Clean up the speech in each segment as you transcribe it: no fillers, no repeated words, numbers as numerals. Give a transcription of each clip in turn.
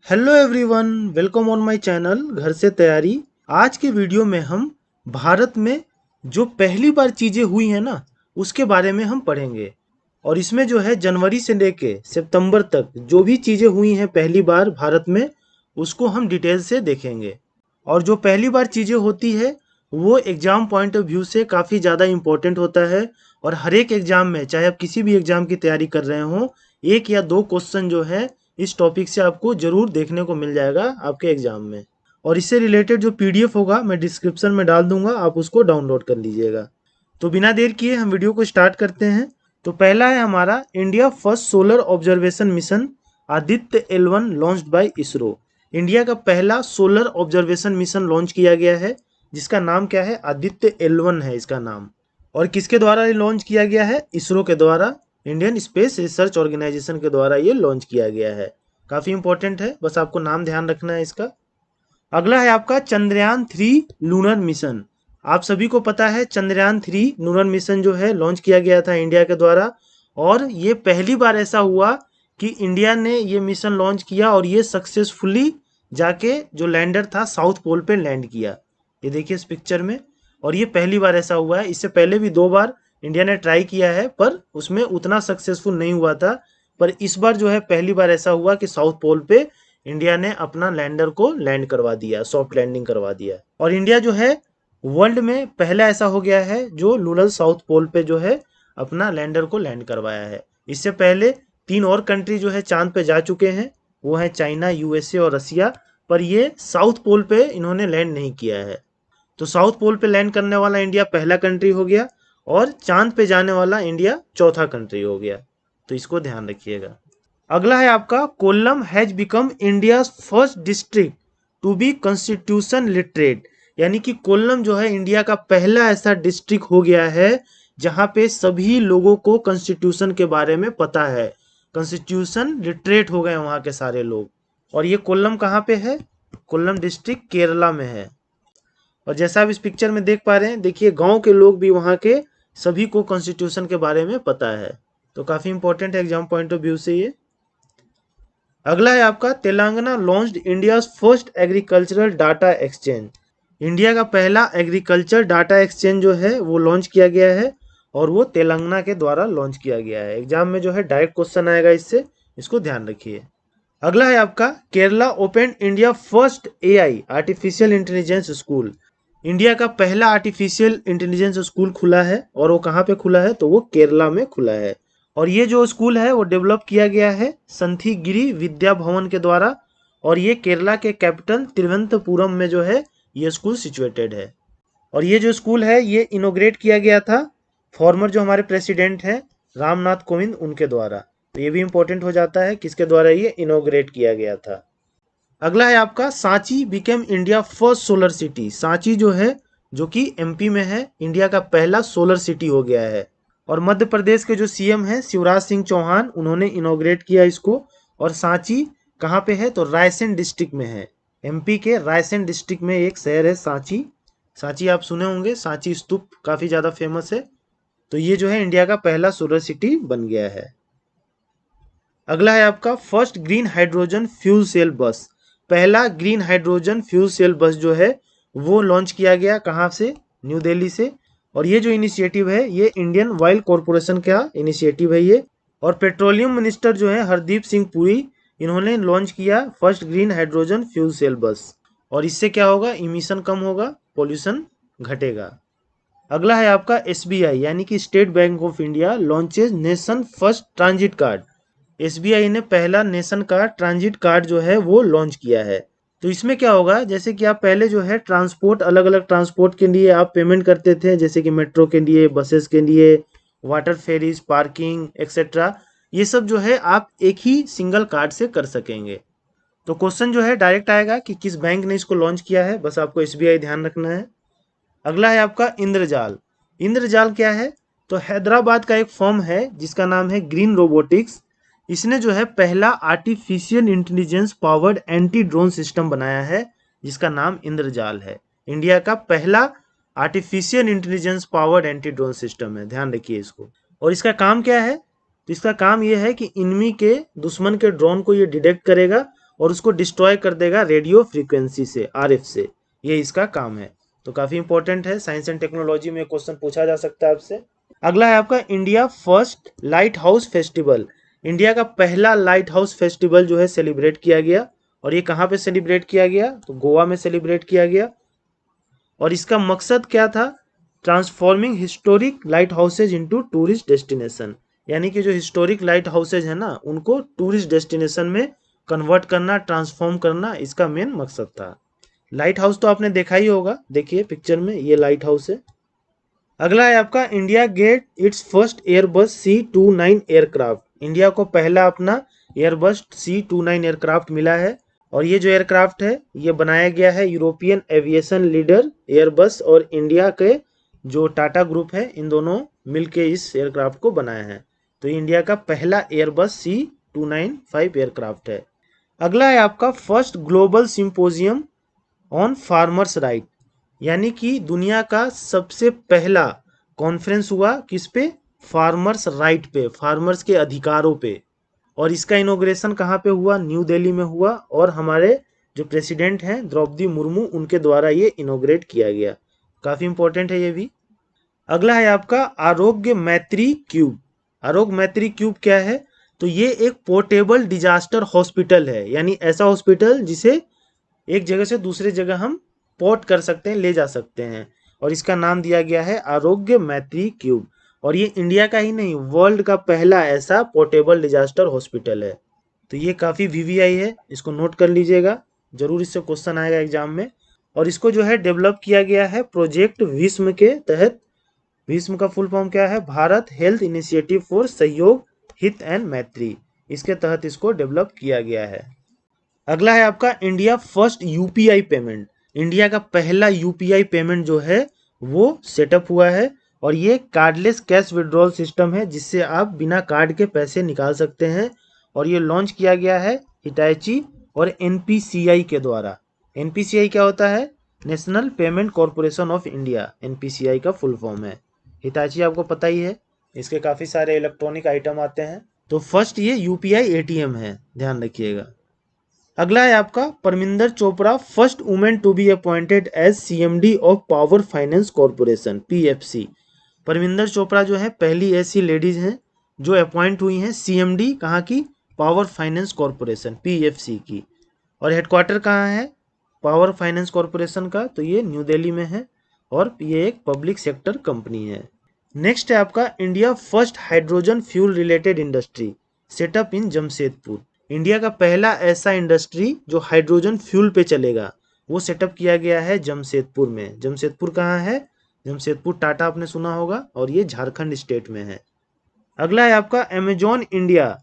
Hello everyone, welcome on my channel घर से तैयारी। आज के वीडियो में हम भारत में जो पहली बार चीज़ें हुई हैं ना, उसके बारे में हम पढ़ेंगे। और इसमें जो है जनवरी से लेके सितंबर तक जो भी चीज़ें हुई हैं पहली बार भारत में, उसको हम डिटेल से देखेंगे। और जो पहली बार चीज़ें होती है वो एग्ज़ाम पॉइंट ऑफ व्यू से काफ़ी ज़्यादा इम्पोर्टेंट होता है। और हर एक एग्ज़ाम में, चाहे आप किसी भी एग्ज़ाम की तैयारी कर रहे हों, एक या दो क्वेश्चन जो है इस टॉपिक से आपको ज़रूर देखने को मिल जाएगा आपके एग्ज़ाम में। और इससे रिलेटेड जो पीडीएफ होगा मैं डिस्क्रिप्शन में डाल दूंगा, आप उसको डाउनलोड कर लीजिएगा। तो बिना देर किए हम वीडियो को स्टार्ट करते हैं। तो पहला है हमारा India first solar observation mission Aditya L1 launched by ISRO. India का पहला सोलर ऑब्जर्वेशन मिशन लॉन्च किया गया है, जिसका नाम क्या है, आदित्य L1 है इसका नाम। और किसके द्वारा ये लॉन्च किया गया है? इसरो के द्वारा, इंडियन स्पेस रिसर्च ऑर्गेनाइजेशन के द्वारा ये लॉन्च किया गया है। काफ़ी इंपॉर्टेंट है, बस आपको नाम ध्यान रखना है इसका। अगला है आपका चंद्रयान 3 लूनर मिशन। आप सभी को पता है चंद्रयान 3 लूनर मिशन जो है लॉन्च किया गया था इंडिया के द्वारा। और ये पहली बार ऐसा हुआ कि इंडिया ने ये मिशन लॉन्च किया और ये सक्सेसफुली जाके जो लैंडर था साउथ पोल पे लैंड किया। ये देखिए इस पिक्चर में। और ये पहली बार ऐसा हुआ है, इससे पहले भी 2 बार इंडिया ने ट्राई किया है पर उसमें उतना सक्सेसफुल नहीं हुआ था। पर इस बार जो है पहली बार ऐसा हुआ कि साउथ पोल पे इंडिया ने अपना लैंडर को लैंड करवा दिया, सॉफ्ट लैंडिंग करवा दिया। और इंडिया जो है वर्ल्ड में पहला ऐसा हो गया है जो लूनर साउथ पोल पे जो है अपना लैंडर को लैंड करवाया है। इससे पहले 3 और कंट्री जो है चांद पे जा चुके हैं, वो है चाइना, यूएसए और रसिया। पर ये साउथ पोल पे इन्होंने लैंड नहीं किया है। तो साउथ पोल पे लैंड करने वाला इंडिया पहला कंट्री हो गया और चांद पे जाने वाला इंडिया चौथा कंट्री हो गया। तो इसको ध्यान रखिएगा। अगला है आपका Kollam has become India first district to be constitution literate. यानी कि कोल्लम जो है इंडिया का पहला ऐसा डिस्ट्रिक्ट हो गया है जहां पे सभी लोगों को कॉन्स्टिट्यूशन के बारे में पता है। कॉन्स्टिट्यूशन लिटरेट हो गए वहां के सारे लोग। और ये कोल्लम कहाँ पे है? कोल्लम डिस्ट्रिक्ट केरला में है। और जैसा आप इस पिक्चर में देख पा रहे हैं, देखिए गांव के लोग भी वहाँ के सभी को कॉन्स्टिट्यूशन के बारे में पता है। तो काफ़ी इंपॉर्टेंट है एग्जाम पॉइंट ऑफ व्यू से ये। अगला है आपका Telangana launched India first agricultural data exchange. India का पहला एग्रीकल्चर डाटा एक्सचेंज जो है वो लॉन्च किया गया है और वो तेलंगाना के द्वारा लॉन्च किया गया है। एग्जाम में जो है डायरेक्ट क्वेश्चन आएगा इससे, इसको ध्यान रखिए। अगला है आपका Kerala open India first AI artificial intelligence school. India का पहला आर्टिफिशियल इंटेलिजेंस स्कूल खुला है और वो कहाँ पे खुला है? तो वो केरला में खुला है। और ये जो स्कूल है वो डेवलप किया गया है संथीगिरी विद्या भवन के द्वारा। और ये केरला के कैपिटल तिरुवनंतपुरम में जो है ये स्कूल सिचुएटेड है। और ये जो स्कूल है ये इनोग्रेट किया गया था फॉर्मर जो हमारे प्रेसिडेंट हैं रामनाथ कोविंद, उनके द्वारा। तो ये भी इंपॉर्टेंट हो जाता है किसके द्वारा ये इनोग्रेट किया गया था। अगला है आपका Sanchi became India first solar city. Sanchi जो है जो कि एमपी में है, इंडिया का पहला सोलर सिटी हो गया है। और मध्य प्रदेश के जो सीएम हैं शिवराज सिंह चौहान, उन्होंने इनोग्रेट किया इसको। और सांची कहाँ पे है? तो रायसेन डिस्ट्रिक्ट में है। एमपी के रायसेन डिस्ट्रिक्ट में एक शहर है सांची। सांची आप सुने होंगे, सांची स्तूप काफ़ी ज़्यादा फेमस है। तो ये जो है इंडिया का पहला सोलर सिटी बन गया है। अगला है आपका first green hydrogen fuel cell bus. पहला ग्रीन हाइड्रोजन फ्यूल सेल बस जो है वो लॉन्च किया गया कहाँ से? न्यू दिल्ली से। और ये जो इनिशिएटिव है ये इंडियन ऑयल कॉरपोरेशन का इनिशिएटिव है ये। और पेट्रोलियम मिनिस्टर जो है हरदीप सिंह पुरी, इन्होंने लॉन्च किया first green hydrogen fuel cell bus. और इससे क्या होगा? इमिशन कम होगा, पोल्यूशन घटेगा। अगला है आपका एसबीआई यानी कि state bank of India launches nation first transit card. SBI ने पहला नेशन का ट्रांजिट कार्ड जो है वो लॉन्च किया है। तो इसमें क्या होगा, जैसे कि आप पहले जो है ट्रांसपोर्ट, अलग अलग ट्रांसपोर्ट के लिए आप पेमेंट करते थे, जैसे कि मेट्रो के लिए, बसेस के लिए, वाटर फेरीज, पार्किंग एक्सेट्रा, ये सब जो है आप एक ही सिंगल कार्ड से कर सकेंगे। तो क्वेश्चन जो है डायरेक्ट आएगा कि किस बैंक ने इसको लॉन्च किया है, बस आपको एसबीआई ध्यान रखना है। अगला है आपका इंद्रजाल। इंद्रजाल क्या है? तो हैदराबाद का एक फर्म है जिसका नाम है ग्रीन रोबोटिक्स। इसने जो है पहला artificial intelligence powered anti drone system बनाया है जिसका नाम इंद्रजाल है। इंडिया का पहला artificial intelligence powered anti drone system है, ध्यान रखिए इसको। और इसका काम क्या है? तो इसका काम यह है कि इनमी के दुश्मन के ड्रोन को ये डिटेक्ट करेगा और उसको डिस्ट्रॉय कर देगा रेडियो फ्रीक्वेंसी से, आरएफ से। ये इसका काम है। तो काफ़ी इंपॉर्टेंट है, साइंस एंड टेक्नोलॉजी में क्वेश्चन पूछा जा सकता है आपसे। अगला है आपका India first light house festival. India का पहला लाइट हाउस फेस्टिवल जो है सेलिब्रेट किया गया, और ये कहाँ पे सेलिब्रेट किया गया, तो गोवा में सेलिब्रेट किया गया। और इसका मकसद क्या था, transforming historic light houses into tourist destination, यानी कि जो हिस्टोरिक लाइट हाउसेज है ना उनको टूरिस्ट डेस्टिनेशन में कन्वर्ट करना, ट्रांसफॉर्म करना, इसका मेन मकसद था। लाइट हाउस तो आपने देखा ही होगा, देखिए पिक्चर में ये लाइट हाउस है। अगला है आपका India get its first Airbus C-29 aircraft. India को पहला अपना एयरबस C-29 एयरक्राफ्ट मिला है, और ये जो एयरक्राफ्ट है ये बनाया गया है यूरोपियन एविएशन लीडर एयरबस और इंडिया के जो टाटा ग्रुप है, इन दोनों मिलके इस एयरक्राफ्ट को बनाया है। तो ये इंडिया का पहला एयरबस C-295 एयरक्राफ्ट है। अगला है आपका first global symposium on farmers right, यानी कि दुनिया का सबसे पहला कॉन्फ्रेंस हुआ किस पे, फार्मर्स राइट पे, फार्मर्स के अधिकारों पे। और इसका इनॉग्रेशन कहाँ पे हुआ, न्यू दिल्ली में हुआ, और हमारे जो प्रेसिडेंट हैं द्रौपदी मुर्मू, उनके द्वारा ये इनॉग्रेट किया गया। काफ़ी इंपॉर्टेंट है ये भी। अगला है आपका आरोग्य मैत्री क्यूब। आरोग्य मैत्री क्यूब क्या है, तो ये एक पोर्टेबल डिजास्टर हॉस्पिटल है, यानी ऐसा हॉस्पिटल जिसे एक जगह से दूसरे जगह हम पोर्ट कर सकते हैं, ले जा सकते हैं, और इसका नाम दिया गया है आरोग्य मैत्री क्यूब। और ये इंडिया का ही नहीं, वर्ल्ड का पहला ऐसा पोर्टेबल डिजास्टर हॉस्पिटल है। तो ये काफ़ी वीवीआई है, इसको नोट कर लीजिएगा, जरूर इससे क्वेश्चन आएगा एग्जाम में। और इसको जो है डेवलप किया गया है प्रोजेक्ट विस्म के तहत। विस्म का फुल फॉर्म क्या है, भारत हेल्थ इनिशिएटिव फॉर सहयोग हित एंड मैत्री, इसके तहत इसको डेवलप किया गया है। अगला है आपका India first UPI payment. India का पहला यूपीआई पेमेंट जो है वो सेटअप हुआ है, और ये कार्डलेस कैश विड्रॉल सिस्टम है, जिससे आप बिना कार्ड के पैसे निकाल सकते हैं। और ये लॉन्च किया गया है हिटाची और एनपीसीआई के द्वारा। एनपीसीआई क्या होता है, national payment corporation of India, NPCI का फुल फॉर्म है। हिटाची आपको पता ही है, इसके काफ़ी सारे इलेक्ट्रॉनिक आइटम आते हैं। तो फर्स्ट ये यूपीआई एटीएम है, ध्यान रखिएगा। अगला है आपका Parminder Chopra first women to be appointed as CMD of Power Finance Corporation, PFC. Parminder Chopra जो है पहली ऐसी लेडीज हैं जो अपॉइंट हुई हैं सीएमडी कहाँ की, पावर फाइनेंस कॉरपोरेशन, पीएफसी की। और हेडक्वार्टर कहाँ है पावर फाइनेंस कॉरपोरेशन का, तो ये न्यू दिल्ली में है, और ये एक पब्लिक सेक्टर कंपनी है। नेक्स्ट है आपका India first hydrogen fuel related industry setup in Jamshedpur. India का पहला ऐसा इंडस्ट्री जो हाइड्रोजन फ्यूल पे चलेगा वो सेटअप किया गया है जमशेदपुर में। जमशेदपुर कहाँ है, जमशेदपुर टाटा आपने सुना होगा, और ये झारखंड स्टेट में है। अगला है आपका Amazon India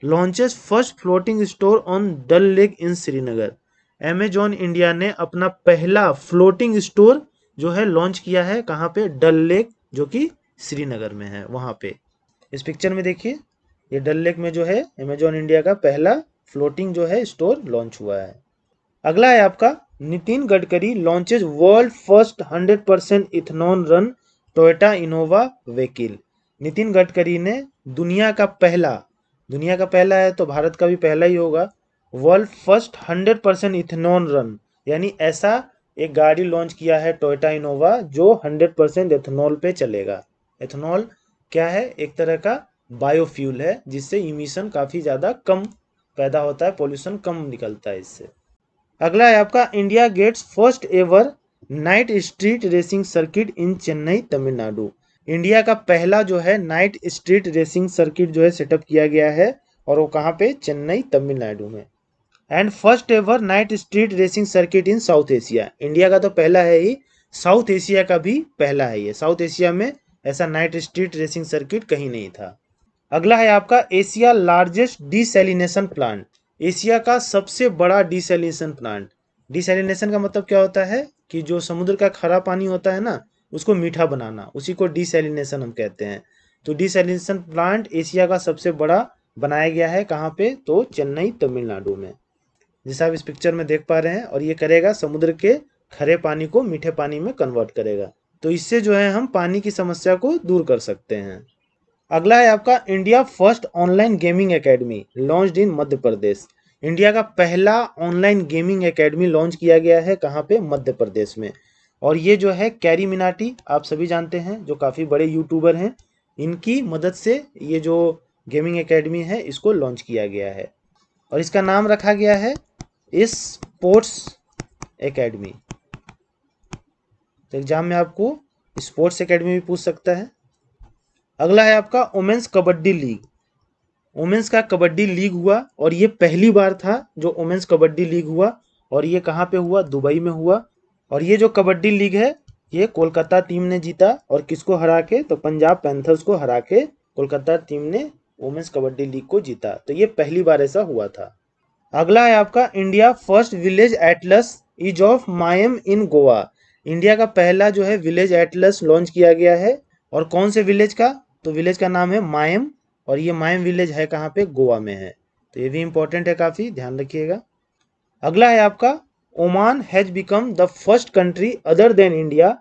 launches first floating store on Dal lake in Srinagar. Amazon India ने अपना पहला फ्लोटिंग स्टोर जो है लॉन्च किया है, कहाँ पे, डल लेक, जो कि श्रीनगर में है, वहाँ पे। इस पिक्चर में देखिए, ये डल लेक में जो है अमेजॉन इंडिया का पहला फ्लोटिंग जो है स्टोर लॉन्च हुआ है। अगला है आपका Nitin Gadkari launches world first 100% ethanol run Toyota Innova vehicle. Nitin Gadkari ने दुनिया का पहला है तो भारत का भी पहला ही होगा, वर्ल्ड फर्स्ट 100% इथेनॉल रन, यानी ऐसा एक गाड़ी लॉन्च किया है टोयोटा इनोवा जो 100% एथेनॉल पे चलेगा। एथेनॉल क्या है, एक तरह का बायोफ्यूल है, जिससे इमिशन काफ़ी ज़्यादा कम पैदा होता है, पोल्यूशन कम निकलता है इससे। अगला है आपका India gets first ever night street racing circuit in Chennai Tamil Nadu. India का पहला जो है नाइट स्ट्रीट रेसिंग सर्किट जो है सेटअप किया गया है, और वो कहाँ पे, चेन्नई तमिलनाडु में। And first ever night street racing circuit in south Asia. India का तो पहला है ही, साउथ एशिया का भी पहला है ये। साउथ एशिया में ऐसा नाइट स्ट्रीट रेसिंग सर्किट कहीं नहीं था। अगला है आपका Asia largest desalination plant. Asia का सबसे बड़ा डिसैलिनेशन प्लांट। डिसैलिनेशन का मतलब क्या होता है कि जो समुद्र का खारा पानी होता है ना, उसको मीठा बनाना, उसी को डिसैलिनेशन हम कहते हैं। तो डिसैलिनेशन प्लांट एशिया का सबसे बड़ा बनाया गया है, कहाँ पे, तो चेन्नई तमिलनाडु में, जैसा आप इस पिक्चर में देख पा रहे हैं। और ये करेगा, समुद्र के खरे पानी को मीठे पानी में कन्वर्ट करेगा, तो इससे जो है हम पानी की समस्या को दूर कर सकते हैं। अगला है आपका India first online gaming academy launched in Madhya Pradesh. India का पहला ऑनलाइन गेमिंग एकेडमी लॉन्च किया गया है कहाँ पे, मध्य प्रदेश में। और ये जो है कैरी मिनाटी आप सभी जानते हैं, जो काफ़ी बड़े यूट्यूबर हैं, इनकी मदद से ये जो गेमिंग एकेडमी है इसको लॉन्च किया गया है। और इसका नाम रखा गया है इस स्पोर्ट्स एकेडमी। तो एग्जाम में आपको स्पोर्ट्स एकेडमी भी पूछ सकता है। अगला है आपका वुमेन्स कबड्डी लीग। वुमेन्स का कबड्डी लीग हुआ और ये पहली बार था जो वुमेन्स कबड्डी लीग हुआ, और ये कहाँ पे हुआ, दुबई में हुआ। और ये जो कबड्डी लीग है ये कोलकाता टीम ने जीता, और किसको हरा के, तो पंजाब पैंथर्स को हरा के कोलकाता टीम ने वुमेन्स कबड्डी लीग को जीता। तो ये पहली बार ऐसा हुआ था। अगला है आपका India first village Atlas is of मायम in Goa. India का पहला जो है विलेज एटलस लॉन्च किया गया है, और कौन से विलेज का, तो विलेज का नाम है मायम, और ये मायम विलेज है कहाँ पे, गोवा में है। तो ये भी इंपॉर्टेंट है, काफ़ी ध्यान रखिएगा। अगला है आपका Oman has become the first country other than India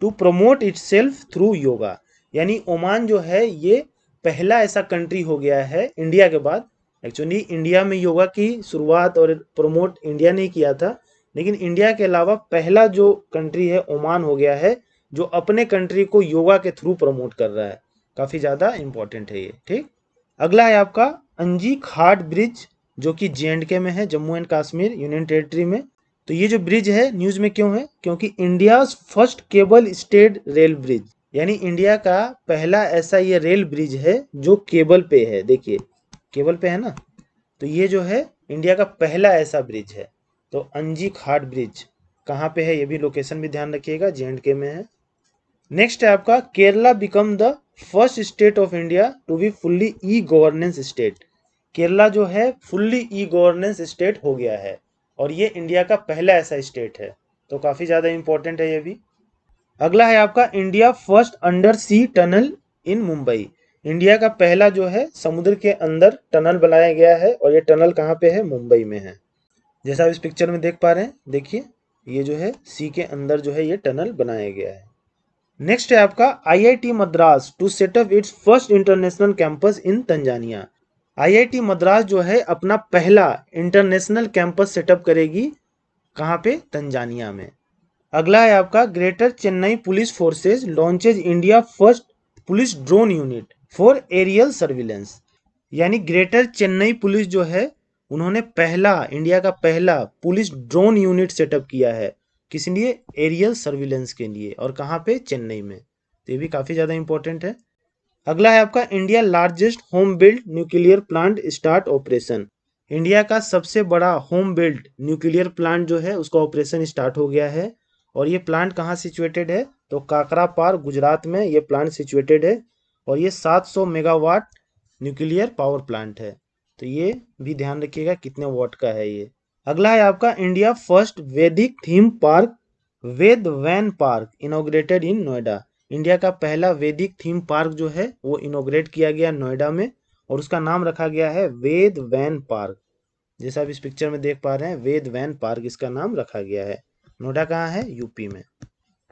to promote itself through yoga. यानी ओमान जो है ये पहला ऐसा कंट्री हो गया है इंडिया के बाद। एक्चुअली इंडिया में योगा की शुरुआत और प्रमोट इंडिया ने किया था, लेकिन इंडिया के अलावा पहला जो कंट्री है ओमान हो गया है जो अपने कंट्री को योगा के थ्रू प्रमोट कर रहा है। काफ़ी ज़्यादा इंपॉर्टेंट है ये, ठीक। अगला है आपका अंजी घाट ब्रिज, जो कि JNK में है, Jammu and Kashmir union territory में। तो ये जो ब्रिज है न्यूज़ में क्यों है, क्योंकि India first cable stayed rail bridge, यानी इंडिया का पहला ऐसा ये रेल ब्रिज है जो केबल पे है। देखिए केबल पे है ना, तो ये जो है इंडिया का पहला ऐसा ब्रिज है। तो अंजी घाट ब्रिज कहाँ पे है, ये भी लोकेशन भी ध्यान रखिएगा, JNK में है। नेक्स्ट है आपका Kerala become the first state of India to be fully e governance state. Kerala जो है फुल्ली ई गवर्नेंस स्टेट हो गया है, और ये इंडिया का पहला ऐसा स्टेट है। तो काफ़ी ज़्यादा इंपॉर्टेंट है ये भी। अगला है आपका India first undersea tunnel in Mumbai. India का पहला जो है समुद्र के अंदर टनल बनाया गया है, और ये टनल कहाँ पे है, मुंबई में है। जैसा आप इस पिक्चर में देख पा रहे हैं, देखिए ये जो है सी के अंदर जो है ये टनल बनाया गया है। नेक्स्ट है आपका IIT Madras to set up its first international campus in Tanzania. IIT Madras जो है अपना पहला इंटरनेशनल कैंपस सेटअप करेगी कहाँ पे, तंजानिया में। अगला है आपका greater Chennai police forces launches India first police drone unit for aerial surveillance. यानी ग्रेटर चेन्नई पुलिस जो है उन्होंने पहला, इंडिया का पहला पुलिस ड्रोन यूनिट सेटअप किया है, किस लिए, एरियल सर्विलेंस के लिए, और कहाँ पे, चेन्नई में। तो ये भी काफ़ी ज़्यादा इंपॉर्टेंट है। अगला है आपका India largest home build nuclear plant start operation. India का सबसे बड़ा होम बिल्ड न्यूक्लियर प्लांट जो है उसका ऑपरेशन स्टार्ट हो गया है। और ये प्लांट कहाँ सिचुएटेड है, तो काकरापार गुजरात में ये प्लांट सिचुएटेड है, और ये 700 मेगावाट न्यूक्लियर पावर प्लांट है। तो ये भी ध्यान रखिएगा कितने वाट का है ये। अगला है आपका India first Vedic theme park Ved Van park inaugurated in Noida. India का पहला वैदिक थीम पार्क जो है वो इनोग्रेट किया गया नोएडा में, और उसका नाम रखा गया है वेद वैन पार्क। जैसा आप इस पिक्चर में देख पा रहे हैं, वेद वैन पार्क इसका नाम रखा गया है। नोएडा कहाँ है, यूपी में।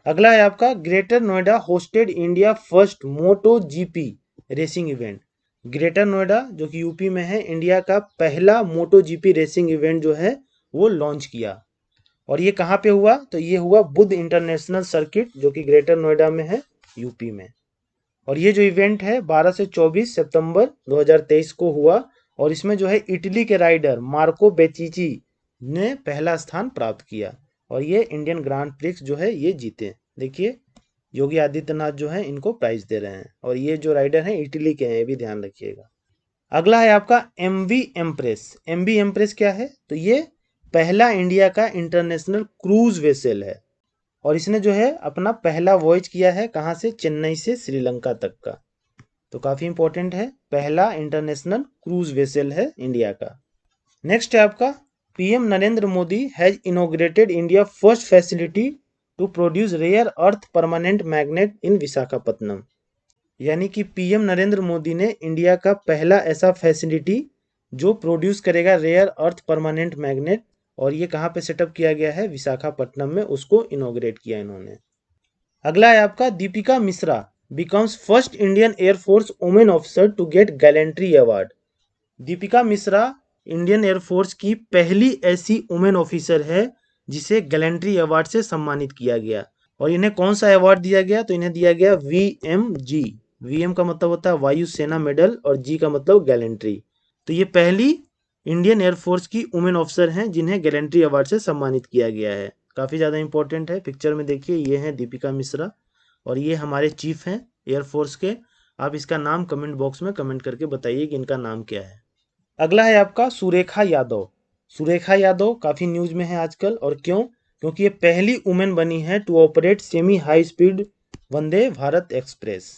अगला है आपका Greater Noida hosted India first moto GP racing event. Greater Noida जो कि यूपी में है, इंडिया का पहला मोटो GP रेसिंग इवेंट जो है वो लॉन्च किया। और ये कहाँ पे हुआ, तो ये हुआ बुद्ध इंटरनेशनल सर्किट जो कि ग्रेटर नोएडा में है, यूपी में। और ये जो इवेंट है 12 से 24 सितंबर 2023 को हुआ, और इसमें जो है इटली के राइडर मार्को बेचिची ने पहला स्थान प्राप्त किया, और ये इंडियन ग्रांड प्रिक्स जो है ये जीते। देखिए योगी आदित्यनाथ जो है इनको प्राइज दे रहे हैं, और ये जो राइडर हैं इटली के हैं, ये भी ध्यान रखिएगा। अगला है आपका MV एम्प्रेस। MV एम्प्रेस क्या है, तो ये पहला इंडिया का इंटरनेशनल क्रूज वेसल है, और इसने जो है अपना पहला वॉयज किया है कहाँ से, चेन्नई से श्रीलंका तक का। तो काफ़ी इंपॉर्टेंट है, पहला इंटरनेशनल क्रूज वेसल है इंडिया का। नेक्स्ट है आपका PM Narendra Modi has inaugurated India first facility to produce rare earth permanent magnet in Visakhapatnam. यानी कि PM नरेंद्र मोदी ने इंडिया का पहला ऐसा फैसिलिटी जो प्रोड्यूस करेगा रेयर अर्थ परमानेंट मैग्नेट, और ये कहाँ पे सेटअप किया गया है, विशाखापट्टनम में, उसको इनोग्रेट किया इन्होंने। अगला है आपका Deepika Mishra becomes first Indian Air Force women officer to get gallantry award. Deepika Mishra Indian Air Force की पहली ऐसी वुमेन ऑफिसर है जिसे गैलेंट्री अवार्ड से सम्मानित किया गया। और इन्हें कौन सा अवार्ड दिया गया? तो इन्हें दिया गया VMG। VM का मतलब होता है वायु सेना मेडल और जी का मतलब गैलेंट्री। तो ये पहली इंडियन एयरफोर्स की वुमेन ऑफिसर हैं जिन्हें गैलेंट्री अवार्ड से सम्मानित किया गया है। काफ़ी ज़्यादा इंपॉर्टेंट है। पिक्चर में देखिए, ये हैं दीपिका मिश्रा और ये हमारे चीफ हैं एयरफोर्स के। आप इसका नाम कमेंट बॉक्स में कमेंट करके बताइए कि इनका नाम क्या है। अगला है आपका सुरेखा यादव। सुरेखा यादव काफ़ी न्यूज़ में है आजकल, और क्यों? क्योंकि ये पहली वुमेन बनी है to operate semi high speed Vande Bharat Express.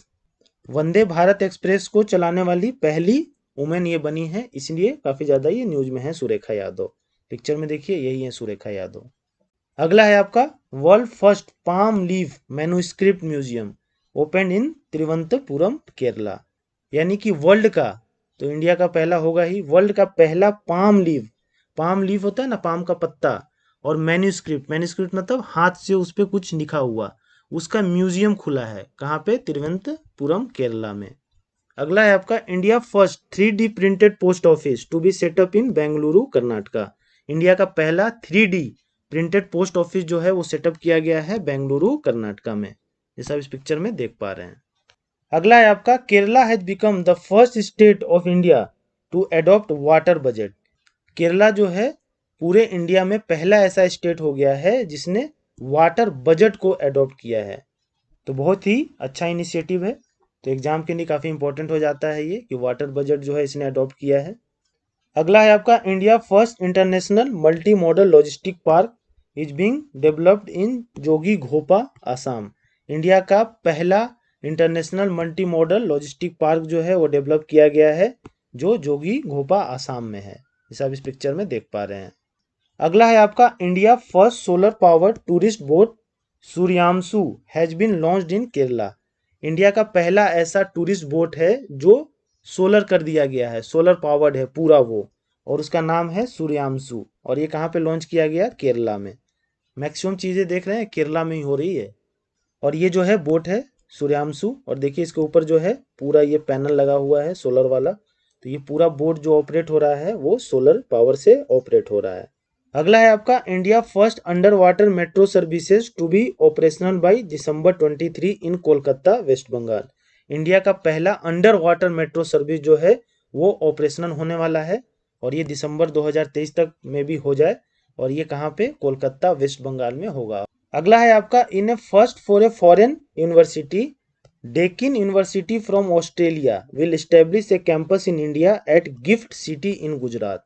Vande Bharat Express को चलाने वाली पहली वुमेन ये बनी है, इसलिए काफ़ी ज़्यादा ये न्यूज़ में है सुरेखा यादव। पिक्चर में देखिए, यही है सुरेखा यादव। अगला है आपका world first palm leaf manuscript museum open in Thiruvananthapuram Kerala. यानी कि वर्ल्ड का, तो इंडिया का पहला होगा ही, वर्ल्ड का पहला पाम लीफ होता है ना, पाम का पत्ता, और मैन्युस्क्रिप्ट मतलब हाथ से उस पर कुछ लिखा हुआ, उसका म्यूजियम खुला है। कहाँ पे? तिरुवनंतपुरम केरला में। अगला है आपका India first 3D printed post office to be setup in Bengaluru Karnataka. India का पहला 3D प्रिंटेड पोस्ट ऑफिस जो है वो सेटअप किया गया है बेंगलुरु कर्नाटका में, जैसा आप इस पिक्चर में देख पा रहे हैं। अगला है आपका Kerala has become the first state of India to adopt water budget. Kerala जो है पूरे इंडिया में पहला ऐसा स्टेट हो गया है जिसने वाटर बजट को एडॉप्ट किया है। तो बहुत ही अच्छा इनिशिएटिव है। तो एग्जाम के लिए काफ़ी इंपॉर्टेंट हो जाता है ये कि वाटर बजट जो है इसने अडॉप्ट किया है। अगला है आपका India first international multi modal logistic park is being developed in Jogi Ghopa Assam. India का पहला international multi modal logistic park जो है वो डेवलप किया गया है, जो जोगी घोपा आसाम में है, जैसा आप इस पिक्चर में देख पा रहे हैं। अगला है आपका India first solar powered tourist boat Suryanshu has been launched in Kerala. India का पहला ऐसा टूरिस्ट बोट है जो सोलर कर दिया गया है, सोलर पावर्ड है पूरा वो, और उसका नाम है सूर्यांशु। और ये कहाँ पे लॉन्च किया गया? केरला में। मैक्सिमम चीज़ें देख रहे हैं केरला में ही हो रही है। और ये जो है बोट है सूर्यांशु, और देखिए इसके ऊपर जो है पूरा ये पैनल लगा हुआ है सोलर वाला। तो ये पूरा बोट जो ऑपरेट हो रहा है वो सोलर पावर से ऑपरेट हो रहा है। अगला है आपका India first underwater metro services to be operational by December 23 in Kolkata West Bengal. India का पहला अंडर वाटर मेट्रो सर्विस जो है वो ऑपरेशनल होने वाला है, और ये दिसंबर 2023 तक में भी हो जाए। और ये कहाँ पे? कोलकाता वेस्ट बंगाल में होगा। अगला है आपका in a first for a foreign university Deakin University from Australia will establish a campus in India at GIFT City in Gujarat.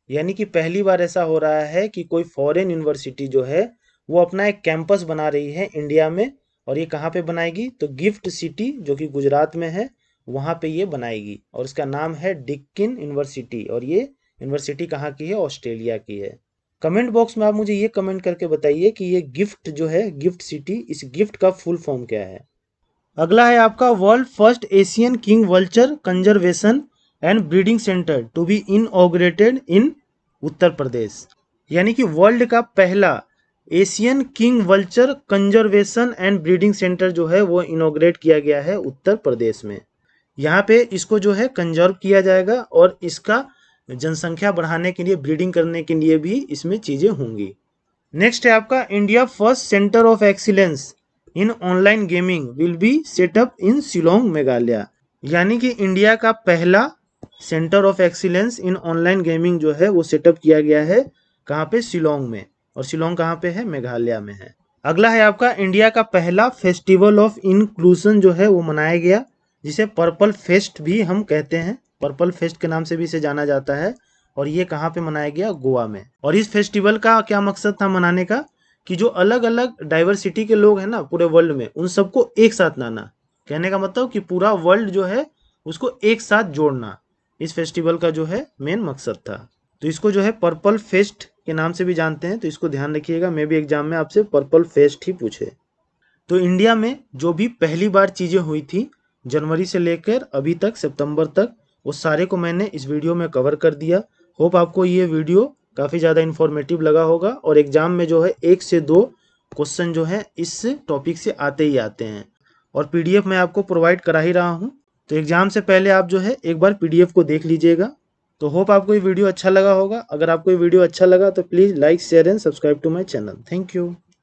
यानी कि पहली बार ऐसा हो रहा है कि कोई फॉरेन यूनिवर्सिटी जो है वो अपना एक कैंपस बना रही है इंडिया में। और ये कहाँ पे बनाएगी? तो गिफ्ट सिटी जो कि गुजरात में है, वहाँ पे ये बनाएगी, और इसका नाम है डेक्कन यूनिवर्सिटी। और ये यूनिवर्सिटी कहाँ की है? ऑस्ट्रेलिया की है। कमेंट बॉक्स में आप मुझे ये कमेंट करके बताइए कि ये गिफ्ट जो है, गिफ्ट सिटी, इस गिफ्ट का फुल फॉर्म क्या है। अगला है आपका world first Asian king vulture conservation and breeding centre to be inaugurated in Uttar Pradesh. यानी कि वर्ल्ड का पहला Asian king vulture conservation and breeding centre जो है वो इनॉग्रेट किया गया है उत्तर प्रदेश में। यहाँ पे इसको जो है कंजर्व किया जाएगा, और इसका जनसंख्या बढ़ाने के लिए, ब्रीडिंग करने के लिए भी इसमें चीज़ें होंगी। नेक्स्ट है आपका India first centre of excellence in online gaming will be setup in Shillong Meghalaya. यानी कि इंडिया का पहला centre of excellence in online gaming जो है वो सेटअप किया गया है, कहाँ पे? शिलोंग में। और शिलोंग कहाँ पे है? मेघालय में है। अगला है आपका इंडिया का पहला फेस्टिवल ऑफ इंक्लूजन जो है वो मनाया गया, जिसे पर्पल फेस्ट भी हम कहते हैं। पर्पल फेस्ट के नाम से भी इसे जाना जाता है। और ये कहाँ पे मनाया गया? गोवा में। और इस फेस्टिवल का क्या मकसद था मनाने का? कि जो अलग अलग डाइवर्सिटी के लोग हैं ना पूरे वर्ल्ड में, उन सबको एक साथ लाना। कहने का मतलब कि पूरा वर्ल्ड जो है उसको एक साथ जोड़ना, इस फेस्टिवल का जो है मेन मकसद था। तो इसको जो है पर्पल फेस्ट के नाम से भी जानते हैं, तो इसको ध्यान रखिएगा, मे भी एग्जाम में आपसे पर्पल फेस्ट ही पूछे। तो इंडिया में जो भी पहली बार चीज़ें हुई थी जनवरी से लेकर अभी तक सितंबर तक, वो सारे को मैंने इस वीडियो में कवर कर दिया। होप आपको ये वीडियो काफ़ी ज़्यादा इन्फॉर्मेटिव लगा होगा, और एग्जाम में जो है 1 से 2 क्वेश्चन जो है इस टॉपिक से आते ही आते हैं। और PDF मैं आपको प्रोवाइड करा ही रहा हूँ, तो एग्जाम से पहले आप जो है एक बार PDF को देख लीजिएगा। तो होप आपको ये वीडियो अच्छा लगा होगा। अगर आपको ये वीडियो अच्छा लगा तो please like share and subscribe to my channel. Thank you.